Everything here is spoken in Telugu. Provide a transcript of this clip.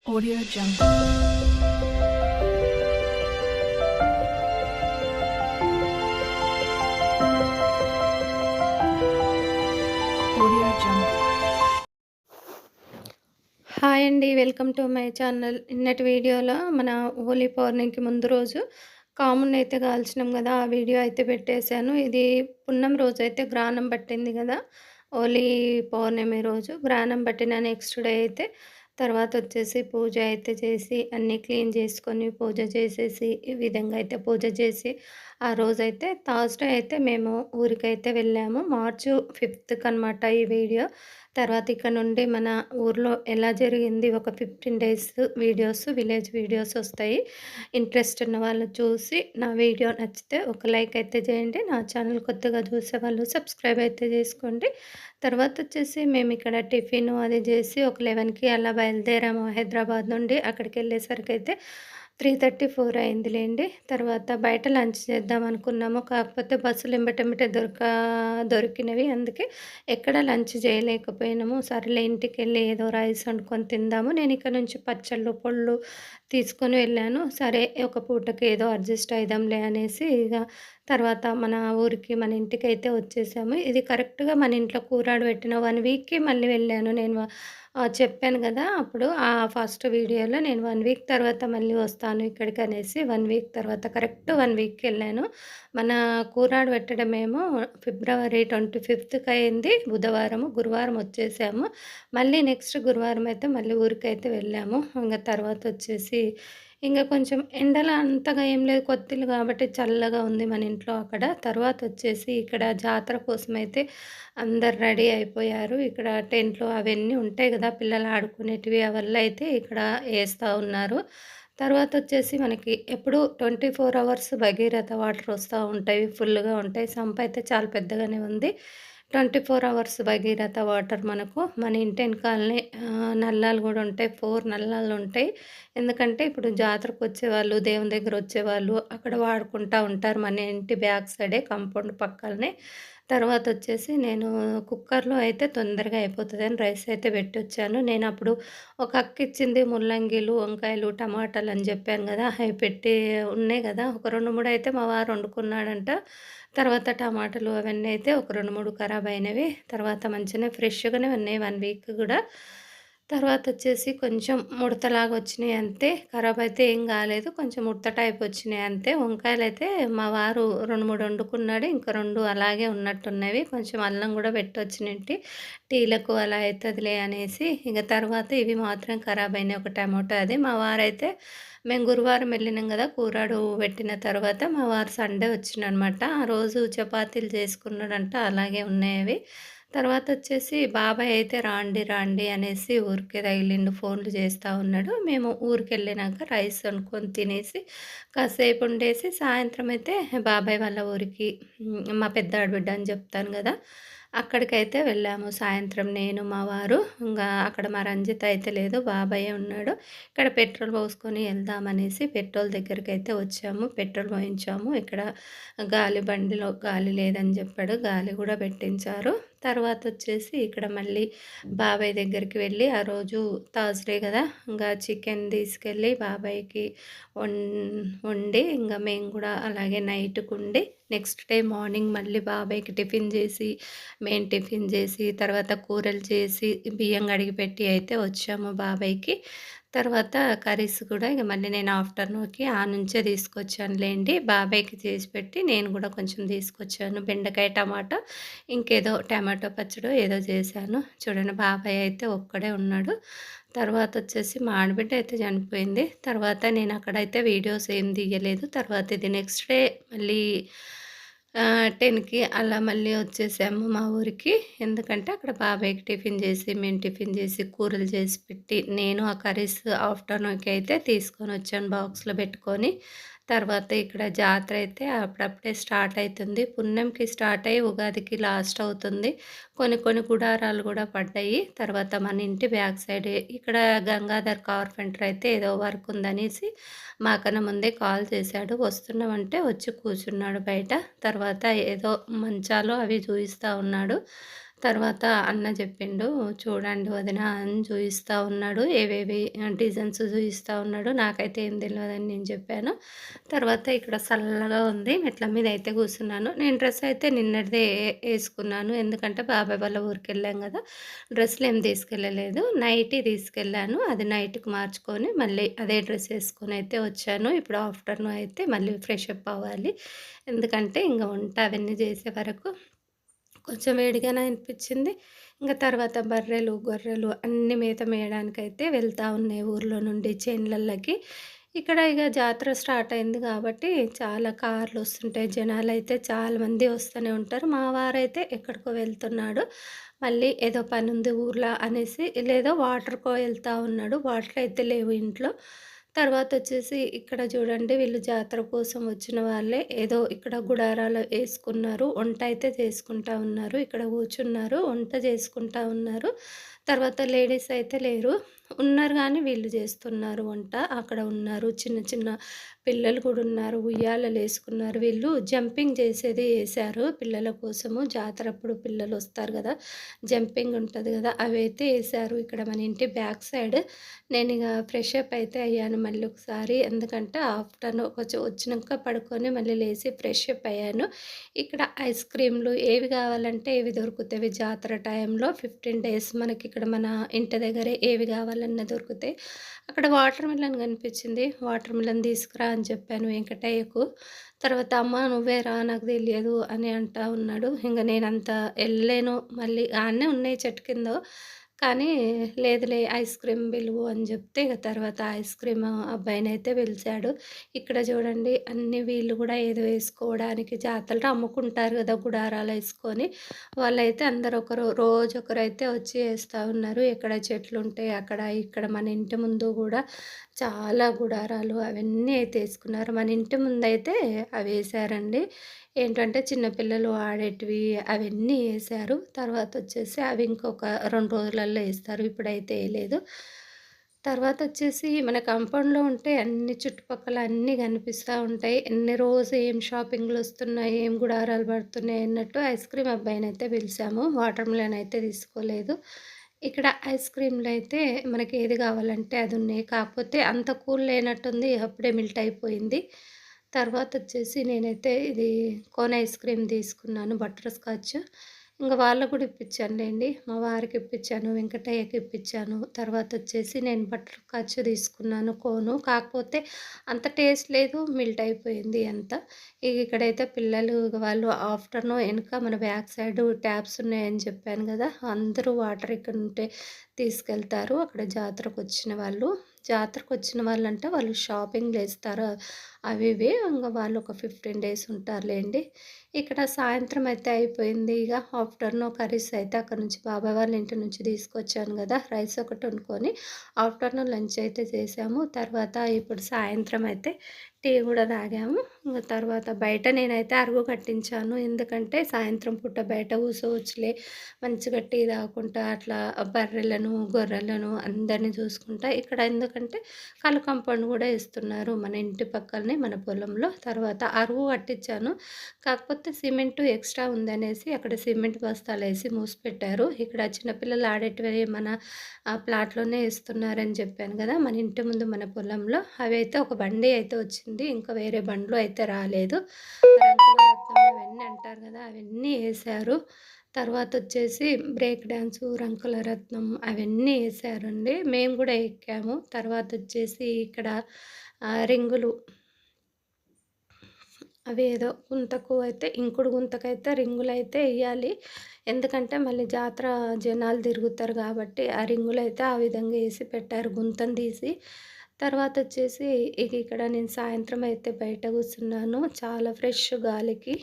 Audio Jungle. Audio Jungle. Hi అండి. Welcome to my channel. నిన్నటి వీడియోలో మన హోలీ పౌర్ణమికి ముందు రోజు కామున్నయితే కాల్చినాం గదా! ఆ వీడియో అయితే పెట్టేశాను. ఇది పున్నం రోజైతే గ్రానం పట్టింది గదా! హోలీ పౌర్ణమి రోజు గ్రానం పట్టిన నెక్స్ట్ డే అయితే తర్వాతొచ్చేసి పూజ అయితే చేసి అన్నీ క్లీన్ చేసుకొని పూజ చేసేసి ఈ విధంగా అయితే పూజ చేసి ఆ రోజైతే థర్స్‌డే అయితే మేము ఊరికైతే వెళ్ళాము. మార్చ్ 5థ్‌కనమాట ఈ వీడియో. తర్వాత ఇక్కడ నుండి మన ఊర్లో ఎలా జరిగింది ఒక 15 డేస్ వీడియోస్, విలేజ్ వీడియోస్ వస్తాయి. ఇంట్రెస్ట్ ఉన్న వాళ్ళు చూసి నా వీడియో నచ్చితే ఒక లైక్ అయితే చేయండి. నా ఛానల్ కొత్తగా చూసేవాళ్ళు సబ్స్క్రైబ్ అయితే చేసుకోండి. తర్వాతొచ్చేసి మేమిక్కడ టిఫిను అది చేసి ఒక 11కి అలా బయలుదేరాము హైదరాబాద్ నుండి. అక్కడికెళ్ళేసరికైతే 3:30, 4 అయిందిలెండి. తర్వాత బయట లంచ్ చేద్దాం అనుకున్నాము. కాకపోతే బస్సులు ఎంబటెంబటే దొరికినవి. అందుకే ఎక్కడ లంచ్ చేయలేకపోయినాము. సరేలే ఇంటికెళ్ళి ఏదో రైస్ వండుకొని తిందాము. నేను ఇక్కడ నుంచి పచ్చళ్ళు, పొళ్ళు తీసుకొని వెళ్ళాను. సరే ఒక పూటకి ఏదో అడ్జస్ట్ అయిదాంలే అనేసి ఇగ తర్వాత మన ఊరికి, మన ఇంటికైతే వచ్చేసాము. ఇది కరెక్ట్‌గా మన ఇంట్లో కూరాడు పెట్టిన 1 వీక్‌కి మళ్ళీ వెళ్ళాను. నేను చెప్పాను గదా! అప్పుడు ఫస్ట్ వీడియోలో నేను 1 వీక్ తర్వాత మళ్ళీ వస్తాను ఇక్కడికనేసి 1 వీక్ తర్వాత కరెక్ట్ 1 వీక్‌కెళ్ళాను. మన కూరాడు పెట్టడమేమో ఫిబ్రవరి 25థ్‌కి అయింది బుధవారము. గురువారం వచ్చేసాము. మళ్ళీ నెక్స్ట్ గురువారం అయితే మళ్ళీ ఊరికైతే వెళ్ళాము. ఇంగ తర్వాతొచ్చేసి ఇంగ కొంచెం ఎండలు అంతగా ఏం లేదు. కొత్తిల్లు కాబట్టి చల్లగా ఉంది మన ఇంట్లో అక్కడ. తర్వాతొచ్చేసి ఇక్కడ జాతర కోసమైతే అందరు రెడీ అయిపోయారు. ఇక్కడ టెంట్లు అవన్నీ ఉంటాయి గదా! పిల్లలు ఆడుకునేటివి అవల్లయితే ఇక్కడ ఏస్తా ఉన్నారు. తర్వాతొచ్చేసి మనకి ఎప్పుడూ 24 అవర్స్ భగీరథ వాటర్ వస్తా ఉంటాయి. ఫుల్లుగా ఉంటాయి. సంపయితే చాలా పెద్దగానే ఉంది. 24 అవర్స్ భగీరథ వాటర్ మనకు మన ఇంటెనకాలనే నల్లాలు గూడా ఉంటాయి. 4 నల్లాలుంటాయి. ఎందుకంటే ఇప్పుడు జాతరకొచ్చేవాళ్ళు, దేవుని దగ్గరొచ్చేవాళ్ళు అక్కడ వాడుకుంటా ఉంటారు. మన ఇంటి బ్యాక్ సైడే కాంపౌండ్ పక్కలనే. తర్వాతొచ్చేసి నేను కుక్కర్‌లో అయితే తొందరగా అయిపోతదని రైస్ అయితే పెట్టొచ్చాను. నేనప్పుడు ఒక అక్క ఇచ్చింది ముల్లంగీలు, వంకాయలు, టమాటాలని జెప్పాను గదా! అయి పెట్టి ఉన్నాయి గదా! ఒక 2, 3 అయితే మా వారు వండుకున్నాడంట. తర్వాత టమాటాలు అవన్నీ అయితే ఒక 2, 3 ఖరాబయినవి. తర్వాత మంచిగానే ఫ్రెష్‌గానే ఉన్నాయి 1 వీక్ గూడా. తర్వాతొచ్చేసి కొంచెం ముడతలాగా వచ్చినాయి అంతే. ఖరాబయితే ఏం గాలేదు. కొంచెం ముడత టైప్ వచ్చినాయి అంతే. వంకాయలైతే మా వారు 2, 3 వండుకున్నాడు. ఇంకా 2 అలాగే ఉన్నట్టున్నవి. కొంచెం అల్లం గూడా పెట్టొచ్చినేంటి. టీలకు అలా అయితదిలే అనేసి. ఇగ తర్వాత ఇవి మాత్రం ఖరాబయినాయి. ఒక టమాటో అది. మా వారైతే మేము గురువారం వెళ్ళినాం గదా! కూరాడు పెట్టిన తర్వాత మా వారు సండే వచ్చిండనమాట. ఆ రోజు చపాతీలు చేసుకున్నాడంట. అలాగే ఉన్నాయవి. తర్వాతొచ్చేసి బాబాయ్ అయితే రాండి, రాండి అనేసి ఊరికే తగిలిండు. ఫోన్లు చేస్తా ఉన్నాడు. మేము ఊరికెళ్ళినాక రైస్ వండుకొని తినేసి కాసేపు ఉండేసి సాయంత్రం అయితే బాబాయ్ వాళ్ళ ఊరికి మా పెద్ద ఆడబిడ్డ అని చెప్తాను గదా! అక్కడికైతే వెళ్ళాము సాయంత్రం నేను, మా వారు. ఇంగా అక్కడ మా రంజిత్ అయితే లేదు. బాబాయే ఉన్నాడు. ఇక్కడ పెట్రోల్ పోసుకొని వెళ్దామనేసి పెట్రోల్ దగ్గరికైతే వచ్చాము. పెట్రోల్ పోయించాము. ఇక్కడ బండిలో గాలి లేదని చెప్పాడు. గాలి కూడా పెట్టించారు. తర్వాతొచ్చేసి ఇక్కడ మళ్ళీ బాబాయ్ దగ్గరికి వెళ్ళి ఆ రోజు థర్స్‌డే గదా! ఇంగా చికెన్ తీసుకెళ్ళి బాబాయ్‌కి వం వండి ఇంగ మేము గూడా అలాగే నైట్‌కుండి నెక్స్ట్ డే మార్నింగ్ మళ్ళీ బాబాయ్‌కి టిఫిన్ జేసి, మేము టిఫిన్ జేసి, తర్వాత కూరలు చేసి, బియ్యం కడిగి పెట్టి అయితే వచ్చాము బాబాయ్‌కి. తర్వాత కర్రీస్ కూడా ఇగ మళ్ళీ నేను ఆఫ్టర్‌నూన్‌కి నుంచే తీసుకొచ్చానులెండి. బాబాయ్‌కి చేసి పెట్టి నేను గూడా కొంచెం తీసుకొచ్చాను. బెండకాయ, టమాటా ఇంకేదో టమాటో పచ్చడో ఏదో చేశాను. చూడండి బాబాయ్ అయితే ఒక్కడే ఉన్నాడు. తర్వాతొచ్చేసి మా ఆడబిడ్డ అయితే చనిపోయింది. తర్వాత నేనక్కడైతే వీడియోస్ ఏం తీయలేదు. తర్వాత ఇది నెక్స్ట్ డే మళ్ళీ 10కి అలా మళ్ళీ వచ్చేసాము మా ఊరికి. ఎందుకంటే అక్కడ బాబాయ్‌కి టిఫిన్ చేసి, మేము టిఫిన్ చేసి, కూరలు చేసి పెట్టి, నేను ఆ కర్రీస్ ఆఫ్టర్‌నూన్‌కి అయితే తీసుకొనొచ్చాను బాక్స్‌లో పెట్టుకొని. తర్వాత ఇక్కడ జాతర అయితే అప్పుడప్పుడే స్టార్ట్ అయితుంది. పుణ్యంకి స్టార్ట్ అయ్యి ఉగాదికి లాస్ట్ అవుతుంది. కొన్ని కొన్ని గుడారాలు గూడా పడ్డాయి. తర్వాత మన ఇంటి బ్యాక్ సైడే ఇక్కడ గంగాధర్ కార్పెంటర్ అయితే ఏదో వర్క్ ఉందనేసి మాకన్నా ముందే కాల్ చేశాడు. వస్తున్నామంటే వచ్చి కూర్చున్నాడు బయట. తర్వాత ఏదో మంచాలు అవి చూయిస్తా ఉన్నాడు. తర్వాత అన్న చెప్పిండు, "చూడండి వదిన" అని చూయిస్తా ఉన్నాడు. ఏవేవి డిజైన్స్ చూయిస్తా ఉన్నాడు. నాకైతే ఏం తెలవదని నేను చెప్పాను. తర్వాత ఇక్కడ చల్లగా ఉంది. మెట్ల మీద అయితే కూర్చున్నాను. నేను డ్రెస్ అయితే నిన్నటిదే ఏసుకున్నాను. ఎందుకంటే బాబాయ్ వాళ్ళ ఊరికెళ్ళాం కదా! డ్రెస్సులేం తీసుకెళ్ళలేదు. నైటీ తీసుకెళ్ళాను. అది నైట్‌కి మార్చుకొని మళ్ళీ అదే డ్రెస్ ఏసుకొని అయితే వచ్చాను. ఇప్పుడు ఆఫ్టర్‌నూన్ అయితే మళ్ళీ ఫ్రెష్ అప్ అవ్వాలి. ఎందుకంటే ఇంక వంట అవన్నీ చేసే వరకు కొంచెం వేడిగానే అనిపించింది. ఇంక తర్వాత బర్రెలు, గొర్రెలు అన్నీ మేత మేయడానికైతే వెళ్తా ఉన్నాయి ఊర్లో నుండి చేన్లల్లకి. ఇక్కడ ఇగ జాతర స్టార్ట్ అయింది కాబట్టి చాలా కార్‌లొస్తుంటాయి. జనాలైతే చాలా మంది వస్తూనే ఉంటారు. మా వారైతే ఎక్కడికో వెళ్తున్నాడు. మళ్ళీ ఏదో పనుంది ఊర్లో అనేసి లేదో వాటర్‌కో ఎళ్తా ఉన్నాడు. వాటర్ అయితే లేవు ఇంట్లో. తర్వాతొచ్చేసి ఇక్కడ చూడండి వీళ్ళు జాతర కోసం వచ్చిన వాళ్ళే ఏదో ఇక్కడ గుడారాలు యేసుకున్నారు. వంట అయితే చేసుకుంటా ఉన్నారు. ఇక్కడ కూర్చున్నారు. వంట చేసుకుంటా ఉన్నారు. తర్వాత లేడీస్ అయితే లేరు. ఉన్నారు గానీ వీళ్ళు చేస్తున్నారు వంట. అక్కడ ఉన్నారు. చిన్న చిన్న పిల్లలు కూడా ఉన్నారు. ఉయ్యాలలేసుకున్నారు. వీళ్ళు జంపింగ్ చేసేది యేశారు పిల్లల కోసము. జాతరప్పుడు పిల్లలొస్తారు గదా! జంపింగ్ ఉంటది గదా! అవైతే యేశారు ఇక్కడ మన ఇంటి బ్యాక్ సైడ్. నేనిగ ఫ్రెష్ అప్ అయితే అయ్యాను మళ్ళీ ఒకసారి. ఎందుకంటే ఆఫ్టర్‌నూన్ కొంచెం వచ్చినంక పడుకొని మళ్ళీ లేసి ఫ్రెష్ అప్ అయ్యాను. ఇక్కడ ఐస్ క్రీమ్‌లు ఏవి కావాలంటే ఏవి దొరుకుతాయి జాతర టైంలో 15 డేస్ మనకిక్కడ మన ఇంటి దగ్గరే ఏవి కావాలన్నా దొరుకుతాయి. అక్కడ వాటర్ మిలన్ కనిపించింది. వాటర్ మిలన్ తీసుకురా అని చెప్పాను వెంకటయ్యకు. తర్వాత "అమ్మ నువ్వే రా నాకు తెలియదు" అని అంటా ఉన్నాడు. ఇంక నేనంత ఎళ్ళలేను. మళ్ళీ ఆడనే ఉన్నాయి చెట్టు కింద. కానీ లేదులే ఐస్ క్రీమ్ పిలువు అని చెప్తే ఇక తర్వాత ఐస్ క్రీమ్ అబ్బాయినైతే పిలిచాడు. ఇక్కడ చూడండి అన్ని వీళ్ళు కూడా ఏదో వేసుకోవడానికి జాతరలో అమ్ముకుంటారు కదా! గుడారాలేసుకొని. వాళ్ళైతే అందరూ రోజొకరైతే వచ్చి ఏస్తా ఉన్నారు. ఎక్కడ చెట్లుంటాయి అక్కడ, ఇక్కడ మన ఇంటి ముందు గూడా చాలా గుడారాలు అవన్నీ అయితే ఏసుకున్నారు. మన ఇంటి ముందైతే అవేశారండి. ఏంటంటే చిన్న పిల్లలు ఆడేటివి అవన్నీ ఏశారు. తర్వాతొచ్చేసి అవి ఇంకొక 2 రోజులల్లో ఏస్తారు. ఇప్పుడైతే ఎయలేదు. తర్వాతొచ్చేసి మన కాంపౌండ్‌లో ఉంటే అన్ని చుట్టుపక్కల అన్నీ కనిపిస్తా ఉంటాయి. రోజు ఏం షాపింగ్‌లొస్తున్నాయి, ఏం గుడారాలు పడుతున్నాయి అన్నట్టు ఐస్ క్రీమ్ అబ్బాయినైతే పిలిసాము. వాటర్ మిలన్ అయితే తీసుకోలేదు. ఇక్కడ ఐస్ క్రీమ్‌లో అయితే మనకి ఏది కావాలంటే అది ఉన్నాయి. కాకపోతే అంత కూల్ లేనట్టుంది. అప్పుడే మెల్ట్ అయిపోయింది. తర్వాతొచ్చేసి నేనైతే ఇది కోన్ ఐస్ క్రీమ్ తీసుకున్నాను బటర్ స్కాచ్. ఇంక వాళ్ళకి కూడా ఇప్పించానులెండి. మా వారికి ఇప్పించాను, వెంకటయ్యకి ఇప్పించాను. తర్వాతొచ్చేసి నేను బటర్ స్కాచ్ తీసుకున్నాను కోను. కాకపోతే అంత టేస్ట్ లేదు, మెల్ట్ అయిపోయింది అంతా. ఇక ఇక్కడైతే పిల్లలు వాళ్ళు ఆఫ్టర్‌నూన్ ఎనక మన బ్యాక్ సైడ్ ట్యాప్స్ ఉన్నాయని చెప్పాను కదా! అందరూ వాటర్ ఇక్కడ ఉంటే తీసుకెళ్తారు. అక్కడ జాతరకొచ్చిన వాళ్ళు. జాతరకొచ్చిన వాళ్ళంటే వాళ్ళు షాపింగ్‌లేస్తారు. అవి ఇవి ఇంగ వాళ్ళు ఒక 15 డేస్ ఉంటారులెండి. ఇక్కడ సాయంత్రం అయితే అయిపోయింది. ఇగ ఆఫ్టర్‌నూన్ కర్రీస్ అయితే అక్కడి నుంచి బాబాయ్ వాళ్ళ ఇంటి నుంచి తీసుకొచ్చాను గదా! రైస్ ఒకటి వండుకొని ఆఫ్టర్‌నూన్ లంచ్ అయితే చేసాము. తర్వాత ఇప్పుడు సాయంత్రం అయితే టీ గూడా తాగాము. ఇంగ తర్వాత బయట నేనైతే అరుగు కట్టించాను. ఎందుకంటే సాయంత్రం పూట బయట కూసోవచ్చులే మంచిగా టీ తాగుకుంటా అట్లా బర్రెలను, గొర్రెలను అందరిని చూసుకుంటా. ఇక్కడ ఎందుకంటే కళ్ళు కాంపౌండ్ గూడా ఏస్తున్నారు మన ఇంటి పక్కలనే మన పొలంలో. తర్వాత అరుగు కట్టించాను. కాకపోతే సిమెంటు ఎక్స్‌ట్రా ఉందనేసి అక్కడ సిమెంట్ బస్తాలేసి మూసిపెట్టారు. ఇక్కడ చిన్నపిల్లలు ఆడేటివి మన ప్లాట్‌లోనే ఏస్తున్నారని చెప్పాను గదా! మన ఇంటి ముందు మన పొలంలో. అవైతే ఒక బండి అయితే వచ్చింది. ఇంకా వేరే బండ్లు అయితే రాలేదు. రంకుల రత్నం అవన్నీ అంటారు గదా! అవన్నీ ఏశారు. తర్వాతొచ్చేసి బ్రేక్ డాన్సు, రంకుల రత్నం అవన్నీ ఏశారండి. మేము గూడా ఎక్కాము. తర్వాతొచ్చేసి ఇక్కడ రింగులు అవేదో గుంతకు అయితే ఇంకుడు గుంతకైతే రింగులైతే ఎయ్యాలి. ఎందుకంటే మళ్ళీ జాతర జనాలు తిరుగుతారు గాబట్టి, ఆ రింగులైతే ఆ విధంగా ఏసి పెట్టారు గుంతను తీసి. తర్వాతొచ్చేసి ఇక ఇక్కడ నేను సాయంత్రం అయితే బయట కూర్చున్నాను. చాలా ఫ్రెష్ గాలికి.